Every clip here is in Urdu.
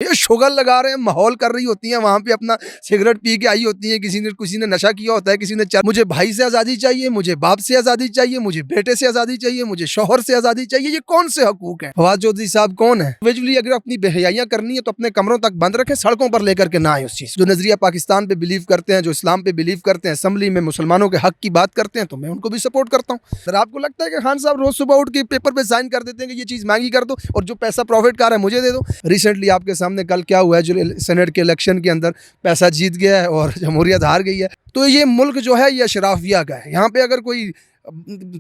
یہ شوگر لگا رہے ہیں, ماحول کر رہی ہوتی ہیں, وہاں پہ اپنا سگریٹ پی کے آئی ہوتی ہیں, کسی نے نشہ کیا ہوتا ہے, کسی نے مجھے بھائی سے آزادی چاہیے, مجھے باپ سے آزادی چاہیے, مجھے بیٹے سے آزادی چاہیے, مجھے شوہر سے آزادی چاہیے. یہ کون سے حقوق ہیں؟ فواد چودھری صاحب کون ہیں؟ انڈیویجولی اگر اپنی بے حیائیاں کرنی ہے تو اپنے کمروں تک بند رکھیں, سڑکوں پر لے کر کے نہ آئیں. اس چیز جو نظریہ پاکستان پہ بلیو کرتے ہیں, جو اسلام پہ بلیو کرتے ہیں, اسمبلی میں مسلمانوں کے حق کی بات کرتے ہیں, تو میں ان کو بھی سپورٹ کرتا ہوں. اگر آپ کو لگتا ہے کہ خان صاحب روز صبح اٹھ کے پیپر پہ سائن کر دیتے ہیں کہ یہ چیز مہنگی کر دو اور جو پیسہ پروفٹ کر رہا ہے مجھے دے دو. ریسنٹلی آپ کے سامنے کل کیا ہوا ہے, جو سینٹ کے الیکشن کے اندر پیسہ جیت گیا ہے اور جمہوریت ہار گئی ہے. تو یہ ملک جو ہے یہ اشرافیہ کا ہے. یہاں پہ اگر کوئی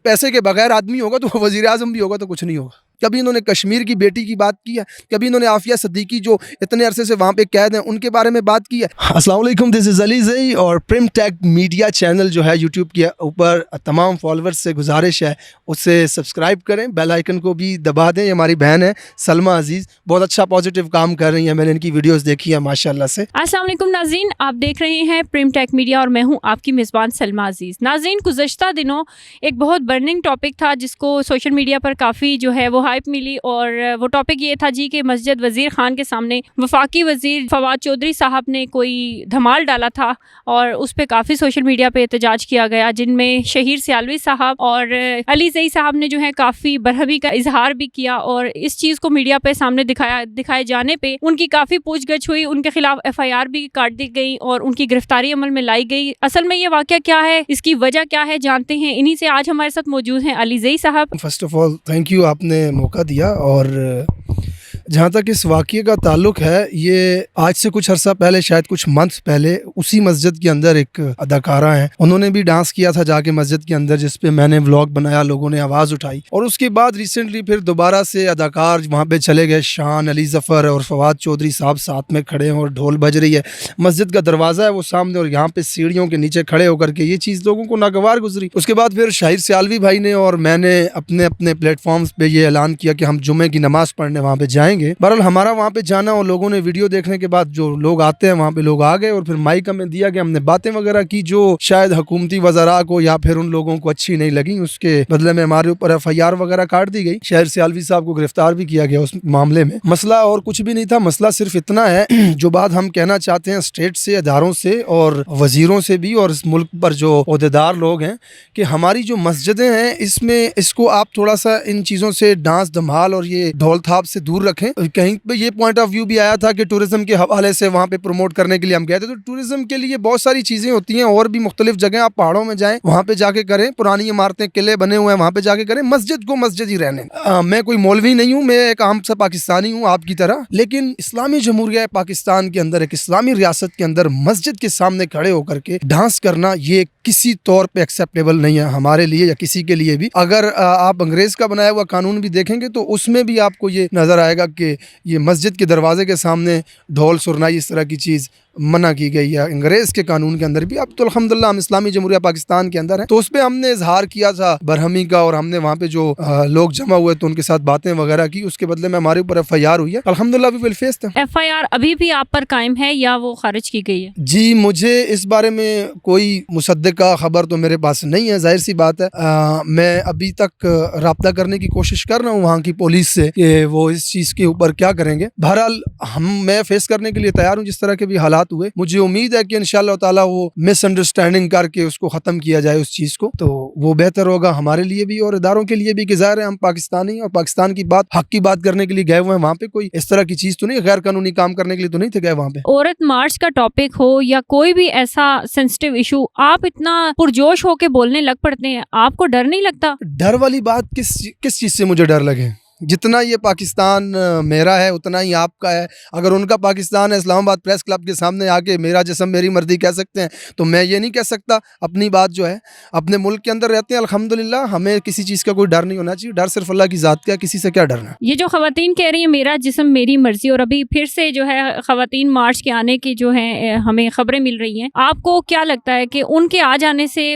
پیسے کے بغیر آدمی ہوگا تو وزیر اعظم بھی ہوگا تو کچھ نہیں ہوگا. کبھی انہوں نے کشمیر کی بیٹی کی بات کی ہے, کبھی انہوں نے عافیہ صدیقی جو اتنے عرصے سے وہاں پہ قید ہیں ان کے بارے میں بات کی ہے. السلام علیکم, دس از علی زئی, اور پریم ٹیک میڈیا چینل جو ہے یوٹیوب کے اوپر تمام فالوورز سے گزارش ہے اسے سبسکرائب کریں, بیل آئیکن کو بھی دبا دیں. یہ ہماری بہن ہے سلمہ عزیز, بہت اچھا پازیٹیو کام کر رہی ہیں, میں نے ان کی ویڈیوز دیکھی ہے ماشاءاللہ سے. السلام علیکم ناظرین, آپ دیکھ رہے ہیں پریم ٹیک میڈیا اور میں ہوں آپ کی میزبان سلمہ عزیز. ناظرین, گزشتہ دنوں ایک بہت برننگ ٹاپک تھا جس کو سوشل میڈیا پر کافی جو ہے وہ ہائپ ملی, اور وہ ٹاپک یہ تھا جی کہ مسجد وزیر خان کے سامنے وفاقی وزیر فواد چودھری صاحب نے کوئی دھمال ڈالا تھا اور اس پہ کافی سوشل میڈیا پہ احتجاج کیا گیا, جن میں شہیر سیالوی صاحب اور علی زئی صاحب نے جو ہے کافی برہمی کا اظہار بھی کیا, اور اس چیز کو میڈیا پہ سامنے دکھائے جانے پہ ان کی کافی پوچھ گچھ ہوئی, ان کے خلاف FIR بھی کاٹ دی گئی اور ان کی گرفتاری عمل میں لائی گئی. اصل میں یہ واقعہ کیا ہے, اس کی وجہ کیا ہے, جانتے ہیں. انہی سے آج ہمارے ساتھ موجود ہیں علی زئی صاحب. First of all thank you, آپ نے موقع دیا. اور جہاں تک اس واقعے کا تعلق ہے, یہ آج سے کچھ عرصہ پہلے, شاید کچھ منتھ پہلے, اسی مسجد کے اندر ایک اداکارہ ہیں, انہوں نے بھی ڈانس کیا تھا جا کے مسجد کے اندر, جس پہ میں نے ولاگ بنایا, لوگوں نے آواز اٹھائی. اور اس کے بعد ریسنٹلی پھر دوبارہ سے اداکار وہاں پہ چلے گئے, شان, علی ظفر اور فواد چودھری صاحب ساتھ میں کھڑے ہیں اور ڈھول بج رہی ہے. مسجد کا دروازہ ہے وہ سامنے, اور یہاں پہ سیڑھیوں کے نیچے کھڑے ہو کر کے یہ چیز لوگوں کو ناگوار گزری. اس کے بعد پھر شہیر سیالوی بھائی نے اور میں نے اپنے پلیٹ فارمز پہ یہ اعلان کیا کہ ہم جمعے کی نماز پڑھنے وہاں پہ جائیں گے. بہرحال ہمارا وہاں پہ جانا, اور لوگوں نے ویڈیو دیکھنے کے بعد جو لوگ آتے ہیں وہاں پہ لوگ آ گئے, اور پھر مائک ہمیں دیا کہ ہم نے باتیں وغیرہ کی جو شاید حکومتی وزراء کو یا پھر ان لوگوں کو اچھی نہیں لگی. اس کے بدلے میں ہمارے اوپر FIR وغیرہ کاٹ دی گئی. شہیر سیالوی صاحب کو گرفتار بھی کیا گیا اس معاملے میں. مسئلہ اور کچھ بھی نہیں تھا, مسئلہ صرف اتنا ہے جو بات ہم کہنا چاہتے ہیں اسٹیٹ سے, اداروں سے اور وزیروں سے بھی, اور اس ملک پر جو عہدیدار لوگ ہیں, کہ ہماری جو مسجدیں ہیں اس کو آپ تھوڑا سا ان چیزوں سے, ڈانس دھمال اور یہ ڈھول تھاپ سے دور رکھیں. کہیں پہ یہ پوائنٹ آف ویو بھی آیا تھا کہ ٹورزم کے حوالے سے وہاں پہ پروموٹ کرنے کے لیے ہم گئے تھے, تو ٹورزم کے لیے بہت ساری چیزیں ہوتی ہیں, اور بھی مختلف جگہیں, آپ پہاڑوں میں جائیں, وہاں پہ جا کے کریں, پرانی عمارتیں, قلعے بنے ہوئے ہیں, وہاں پہ جا کے کریں. مسجد کو مسجد ہی رہنے. میں کوئی مولوی نہیں ہوں, میں ایک عام سا پاکستانی ہوں آپ کی طرح, لیکن اسلامی جمہوریہ پاکستان کے اندر, ایک اسلامی ریاست کے اندر مسجد کے سامنے کھڑے ہو کر کے ڈانس کرنا یہ کسی طور پہ ایکسیپٹیبل نہیں ہے ہمارے لیے یا کسی کے لیے بھی. اگر آپ انگریز کا بنایا ہوا قانون بھی دیکھیں گے تو اس میں بھی آپ کو یہ نظر آئے گا کہ یہ مسجد کے دروازے کے سامنے ڈھول سرنائی اس طرح کی چیز منع کی گئی ہے. انگریز کے قانون کے اندر بھی. اب تو الحمدللہ ہم اسلامی جمہوریہ پاکستان کے اندر ہیں, تو اس پہ ہم نے اظہار کیا تھا برہمی کا, اور ہم نے وہاں پہ جو لوگ جمع ہوئے تو ان کے ساتھ باتیں وغیرہ کی. اس کے بدلے میں ہمارے اوپر FIR ہوئی ہے. الحمدللہ وی ول فیس them. FIR ابھی بھی آپ پر قائم ہے یا وہ خارج کی گئی ہے؟ جی, مجھے اس بارے میں کوئی مصدقہ خبر تو میرے پاس نہیں ہے. ظاہر سی بات ہے, میں ابھی تک رابطہ کرنے کی کوشش کر رہا ہوں وہاں کی پولیس سے کہ وہ اس چیز کے اوپر کیا کریں گے. بہرحال میں فیس کرنے کے لیے تیار ہوں جس طرح کے بھی حالات ہوئے. مجھے امید ہے کہ انشاءاللہ تعالی وہ مس انڈرسٹینڈنگ کر کے اس کو ختم کیا جائے اس چیز کو, تو وہ بہتر ہوگا ہمارے لیے بھی اور اداروں کے لیے بھی. کہ ظاہر ہے ہم پاکستانی ہیں اور پاکستان کی بات, حق کی بات کرنے کے لیے گئے ہوئے ہیں. وہاں پہ کوئی اس طرح کی چیز تو نہیں, غیر قانونی کام کرنے کے لیے تو نہیں تھے گئے وہاں پہ. عورت مارچ کا ٹاپک ہو یا کوئی بھی ایسا سینسٹیو ایشو, آپ اتنا پرجوش ہو کے بولنے لگ پڑتے ہیں, آپ کو ڈر نہیں لگتا؟ ڈر والی بات کس چیز سے مجھے ڈر لگے؟ جتنا یہ پاکستان میرا ہے اتنا ہی آپ کا ہے. اگر ان کا پاکستان ہے, اسلام آباد پریس کلب کے سامنے آ کے میرا جسم میری مرضی کہہ سکتے ہیں, تو میں یہ نہیں کہہ سکتا. اپنی بات جو ہے, اپنے ملک کے اندر رہتے ہیں الحمدللہ, ہمیں کسی چیز کا کوئی ڈر نہیں ہونا چاہیے. ڈر صرف اللہ کی ذات کا, کسی سے کیا ڈرنا. یہ جو خواتین کہہ رہی ہیں میرا جسم میری مرضی, اور ابھی پھر سے جو ہے خواتین مارچ کے آنے کی جو ہے ہمیں خبریں مل رہی ہیں, آپ کو کیا لگتا ہے کہ ان کے آ جانے سے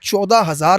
14,000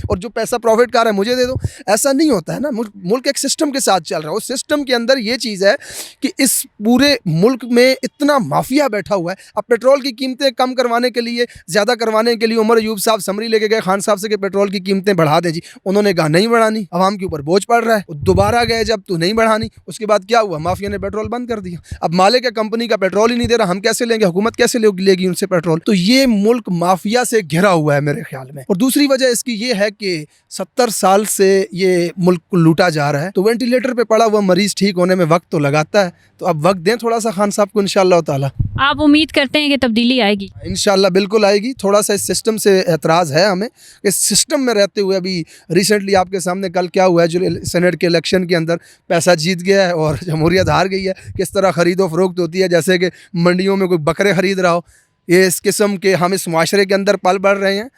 اور جو پیسہ پروفٹ کا رہا ہے مجھے دے دو. ایسا نہیں ہوتا ہے نا. ملک ایک سسٹم کے ساتھ چل رہا ہے. اس سسٹم کے اندر یہ چیز ہے کہ اس پورے ملک میں اتنا مافیا بیٹھا ہوا ہے. اب پیٹرول کی قیمتیں کم کروانے کے لیے, زیادہ کروانے کے لیے عمر ایوب صاحب سمری لے کے گئے خان صاحب سے کہ پیٹرول کی قیمتیں بڑھا دیں جی. انہوں نے کہا نہیں بڑھانی, عوام کے اوپر بوجھ پڑ رہا ہے. دوبارہ گئے جب تو نہیں بڑھانی. اس کے بعد کیا ہوا, مافیا نے پیٹرول بند کر دیا. اب مالک ہے کمپنی کا پیٹرول ہی نہیں دے رہا, ہم کیسے لیں گے, حکومت کیسے لے گی ان سے پیٹرول. تو یہ ملک مافیا سے گھرا ہوا ہے میرے خیال میں. اور دوسری وجہ اس کی یہ ہے کہ 70 سال سے یہ ملک کو لوٹا جا رہا ہے. تو وینٹیلیٹر پہ پڑا ہوا مریض ٹھیک ہونے میں وقت تو لگاتا ہے. تو اب وقت دیں تھوڑا سا خان صاحب کو, انشاءاللہ تعالی. آپ امید کرتے ہیں کہ تبدیلی آئے گی؟ انشاءاللہ بالکل آئے گی. تھوڑا سا اس سسٹم سے اعتراض ہے ہمیں کہ سسٹم میں رہتے ہوئے, ابھی ریسنٹلی آپ کے سامنے کل کیا ہوا ہے, جو سینٹ کے الیکشن کے اندر پیسہ جیت گیا ہے اور جمہوریت ہار گئی ہے. کس طرح خرید و فروخت ہوتی ہے, جیسے کہ منڈیوں میں کوئی بکرے خرید رہا ہو. یہ اس قسم کے ہم اس معاشرے کے اندر پل بڑھ رہے ہیں.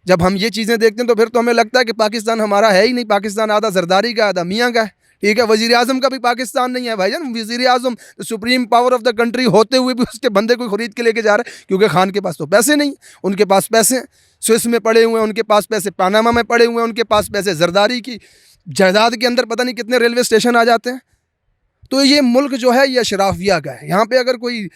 جب ہم یہ چیزیں دیکھتے ہیں تو پھر تو ہمیں لگتا ہے کہ پاکستان ہمارا ہے ہی نہیں. پاکستان آدھا زرداری کا, آدھا میاں کا ہے. ٹھیک ہے, وزیر اعظم کا بھی پاکستان نہیں ہے بھائی جان. وزیر اعظم supreme power of the country ہوتے ہوئے بھی اس کے بندے کو خرید کے لے کے جا رہا ہے, کیونکہ خان کے پاس تو پیسے نہیں. ان کے پاس پیسے سوئس میں پڑے ہوئے ہیں, ان کے پاس پیسے پاناما میں پڑے ہوئے ہیں, ان کے پاس پیسے زرداری کی جائیداد کے اندر پتہ نہیں کتنے ریلوے اسٹیشن آ جاتے ہیں. تو یہ ملک جو ہے یہ اشرافیہ کا ہے. یہاں پہ اگر کوئی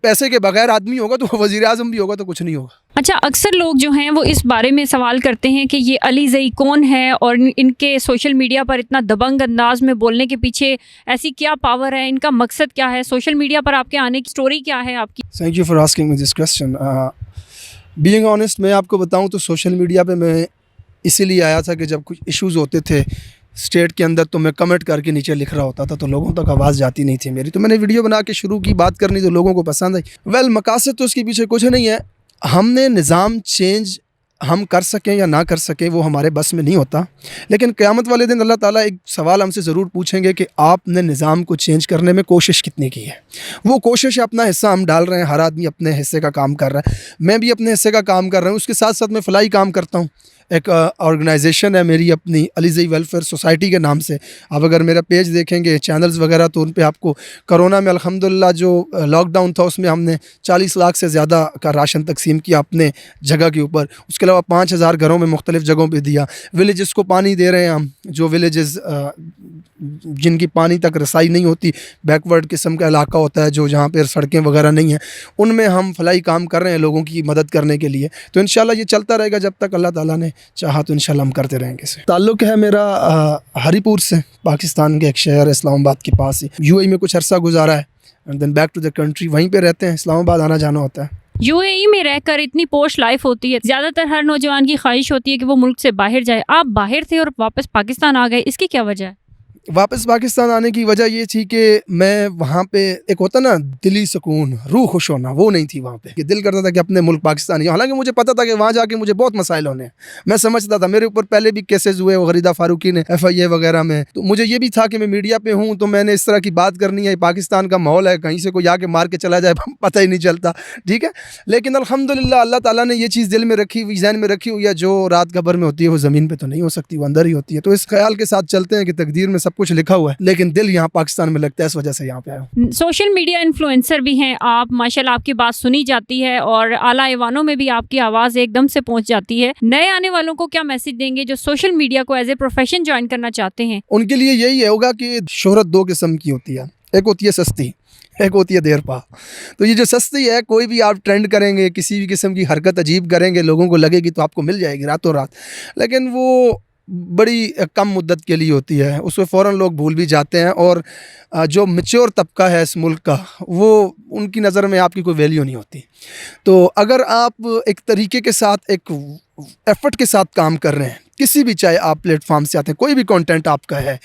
پیسے کے بغیر آدمی ہوگا تو وزیر اعظم بھی ہوگا تو کچھ نہیں ہوگا. اچھا, اکثر لوگ جو ہیں وہ اس بارے میں سوال کرتے ہیں کہ یہ علی زئی کون ہے اور ان کے سوشل میڈیا پر اتنا دبنگ انداز میں بولنے کے پیچھے ایسی کیا پاور ہے, ان کا مقصد کیا ہے, سوشل میڈیا پر آپ کے آنے کی سٹوری کیا ہے آپ کی؟ Thank you for asking me this question. Being honest میں آپ کو بتاؤں تو سوشل میڈیا پہ میں اسی لیے آیا تھا کہ جب کچھ ایشوز ہوتے تھے اسٹیٹ کے اندر تو میں کمنٹ کر کے نیچے لکھ رہا ہوتا تھا, تو لوگوں تک آواز جاتی نہیں تھی میری. تو میں نے ویڈیو بنا کے شروع کی بات کرنی, تو لوگوں کو پسند آئی. مقاصد تو اس کے پیچھے کچھ نہیں ہے. ہم نے نظام چینج ہم کر سکیں یا نہ کر سکیں وہ ہمارے بس میں نہیں ہوتا, لیکن قیامت والے دن اللہ تعالیٰ ایک سوال ہم سے ضرور پوچھیں گے کہ آپ نے نظام کو چینج کرنے میں کوشش کتنی کی ہے. وہ کوشش اپنا حصہ ہم ڈال رہے ہیں, ہر آدمی اپنے حصے کا کام کر رہا ہے. میں بھی اپنے حصے کا کام کر رہا ہوں, اس کے ساتھ ساتھ میں فلاحی کام کرتا ہوں. ایک آرگنائزیشن ہے میری اپنی, علی زئی ویلفیئر سوسائٹی کے نام سے. آپ اگر میرا پیج دیکھیں گے, چینلز وغیرہ, تو ان پہ آپ کو کرونا میں الحمدللہ جو لاک ڈاؤن تھا اس میں ہم نے 40 لاکھ سے زیادہ کا راشن تقسیم کیا اپنے جگہ کے اوپر. اس کے علاوہ 5000 گھروں میں مختلف جگہوں پہ دیا. ولیجز کو پانی دے رہے ہیں ہم, جو ولیجز جن کی پانی تک رسائی نہیں ہوتی, بیک ورڈ قسم کا علاقہ ہوتا ہے, جو جہاں پہ سڑکیں وغیرہ نہیں ہیں, ان میں ہم فلاحی کام کر رہے ہیں لوگوں کی مدد کرنے کے لیے. تو انشاءاللہ یہ چلتا رہے گا جب تک اللہ تعالیٰ نے چاہا, تو انشاءاللہ ہم کرتے رہیں گے. تعلق ہے میرا ہری پور سے, پاکستان کے ایک شہر اسلام آباد کے پاس ہی. یو اے میں کچھ عرصہ گزارا ہے, and then back to the country. وہیں پہ رہتے ہیں, اسلام آباد آنا جانا ہوتا ہے. یو اے ای میں رہ کر اتنی پوش لائف ہوتی ہے, زیادہ تر ہر نوجوان کی خواہش ہوتی ہے کہ وہ ملک سے باہر جائے. آپ باہر تھے اور واپس پاکستان آ گئے, اس کی کیا وجہ ہے؟ واپس پاکستان آنے کی وجہ یہ تھی کہ میں وہاں پہ ایک ہوتا نا دلی سکون, روح خوش ہونا, وہ نہیں تھی وہاں پہ. کہ دل کرتا تھا کہ اپنے ملک پاکستان ہی, حالانکہ مجھے پتا تھا کہ وہاں جا کے مجھے بہت مسائل ہونے ہیں. میں سمجھتا تھا, میرے اوپر پہلے بھی کیسز ہوئے, غریدہ فاروقی نے FIA وغیرہ میں. تو مجھے یہ بھی تھا کہ میں میڈیا پہ ہوں تو میں نے اس طرح کی بات کرنی ہے. پاکستان کا ماحول ہے, کہیں سے کوئی آ کے مار کے چلا جائے پتہ ہی نہیں چلتا. ٹھیک ہے, لیکن الحمدللہ اللہ تعالیٰ نے یہ چیز دل میں رکھی ہوئی, ذہن میں رکھی ہوئی ہے, جو رات قبر میں ہوتی ہے وہ زمین پہ تو نہیں ہو سکتی, وہ اندر ہی ہوتی ہے. تو اس خیال کے ساتھ چلتے ہیں کہ تقدیر میں سب کچھ لکھا ہوا ہے, لیکن دل یہاں پاکستان میں لگتا ہے, اس وجہ سے یہاں پہ آیا ہوں. سوشل میڈیا انفلوئنسر بھی ہیں آپ, ماشاءاللہ آپ کی بات سنی جاتی ہے اور اعلیٰ ایوانوں میں بھی آپ کی آواز ایک دم سے پہنچ جاتی ہے. نئے آنے والوں کو کیا میسج دیں گے جو سوشل میڈیا کو ایز اے پروفیشن جوائن کرنا چاہتے ہیں؟ ان کے لیے یہی ہوگا کہ شہرت 2 قسم کی ہوتی ہے, ایک ہوتی ہے سستی, ایک ہوتی ہے دیر پا. تو یہ جو سستی ہے, کوئی بھی آپ ٹرینڈ کریں گے, کسی بھی قسم کی حرکت عجیب کریں گے, لوگوں کو لگے گی تو آپ کو مل جائے گی راتوں رات, لیکن وہ بڑی کم مدت کے لیے ہوتی ہے, اس میں فوراً لوگ بھول بھی جاتے ہیں. اور جو میچور طبقہ ہے اس ملک کا, وہ ان کی نظر میں آپ کی کوئی ویلیو نہیں ہوتی. تو اگر آپ ایک طریقے کے ساتھ, ایک ایفرٹ کے ساتھ کام کر رہے ہیں, کسی بھی, چاہے آپ پلیٹ فارم سے آتے ہیں, کوئی بھی کنٹینٹ آپ کا ہے,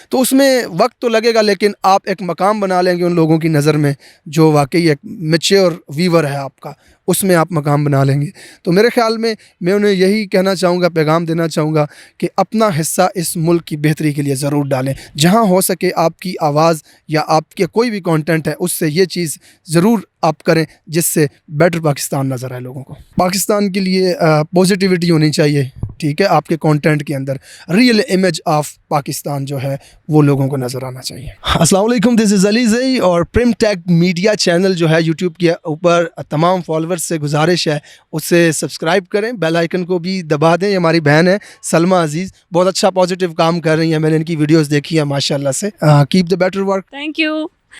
تو اس میں وقت تو لگے گا, لیکن آپ ایک مقام بنا لیں گے ان لوگوں کی نظر میں جو واقعی ایک میچور ویور ہے آپ کا, اس میں آپ مقام بنا لیں گے. تو میرے خیال میں انہیں یہی کہنا چاہوں گا, پیغام دینا چاہوں گا کہ اپنا حصہ اس ملک کی بہتری کے لیے ضرور ڈالیں. جہاں ہو سکے آپ کی آواز یا آپ کے کوئی بھی کنٹینٹ ہے, اس سے یہ چیز ضرور آپ کریں جس سے بیٹر پاکستان نظر آئے لوگوں کو. پاکستان کے لیے پازیٹیوٹی ہونی چاہیے, ٹھیک ہے, آپ کے کانٹینٹ کے اندر ریئل امیج آف پاکستان جو ہے وہ لوگوں کو نظر آنا چاہیے. السلام علیکم, دس از علی زئی, اور پریم ٹیک میڈیا چینل جو ہے یوٹیوب کے اوپر تمام فالوورز سے گزارش ہے اسے سبسکرائب کریں, بیل آئیکن کو بھی دبا دیں. یہ ہماری بہن ہے سلمیٰ عزیز, بہت اچھا پازیٹیو کام کر رہی ہیں, میں نے ان کی ویڈیوز دیکھی ہیں ماشاء اللہ سے. Keep the better work. Thank you.